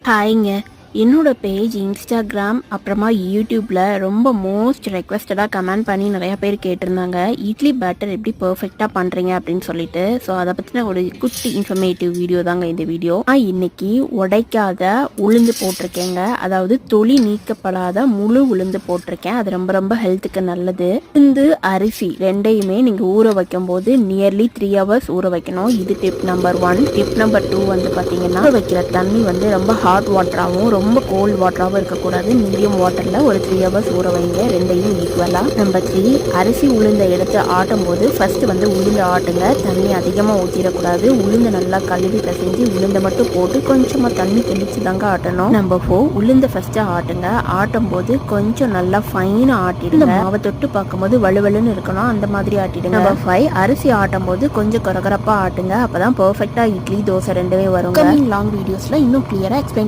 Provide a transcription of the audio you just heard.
ஹாய்ங்க. என்னோட page Instagram அப்புறமா யூடியூப்பில் ரொம்ப மோஸ்ட் ரெக்வஸ்டடாக கமெண்ட் பண்ணி நிறையா பேர் கேட்டிருந்தாங்க, இட்லி பேட்டர் எப்படி பர்ஃபெக்டாக பண்ணுறீங்க அப்படின்னு சொல்லிட்டு. ஸோ அதை பற்றின ஒரு குட்டி இன்ஃபர்மேட்டிவ் வீடியோ தாங்க இந்த வீடியோ. நான் இன்னைக்கு உடைக்காத உளுந்து போட்டிருக்கேங்க, அதாவது தொளி நீக்கப்படாத முழு உளுந்து போட்டிருக்கேன். அது ரொம்ப ரொம்ப ஹெல்த்துக்கு நல்லது. உளுந்து அரிசி ரெண்டையுமே நீங்கள் ஊற வைக்கும் போது நியர்லி 3 hours ஊற வைக்கணும். இது டிப் நம்பர் 1. டிப் நம்பர் 2 வந்து பார்த்தீங்கன்னா, ஊற வைக்கிற தண்ணி வந்து ரொம்ப ஹாட் வாட்டராகவும் ரொம்ப கோல்ட் வாட்டராகவும் இருக்கக்கூடாது. மீடியம் வாட்டரில் ஒரு 3 hours ஊற வைங்க, ரெண்டையும் ஈக்குவலாக. நம்பர் 3, அரிசி உளுந்தை எடுத்து ஆட்டும் போது ஃபஸ்ட்டு வந்து உளுந்து ஆட்டுங்க. தண்ணி அதிகமாக ஊற்றிடக்கூடாது. உளுந்தை நல்லா கழுவி பிசைஞ்சு உளுந்தை மட்டும் போட்டு கொஞ்சமாக தண்ணி தெளித்து தாங்க ஆட்டணும். நம்பர் 4, உளுந்தை ஃபஸ்ட்டு ஆட்டுங்க. ஆட்டும் போது கொஞ்சம் நல்லா ஃபைனாக ஆட்டிடுங்க. மாவை தொட்டு பார்க்கும்போது வலுவலுன்னு இருக்கணும், அந்த மாதிரி ஆட்டிடுங்க. நம்பர் 5, அரிசி ஆட்டும் போது கொஞ்சம் கொரகரப்பாக ஆட்டுங்க. அப்போ தான் பர்ஃபெக்டாக இட்லி தோசை ரெண்டுமே வரும். லாங் வீடியோஸில் இன்னும் கிளியராக எக்ஸ்பிளைன்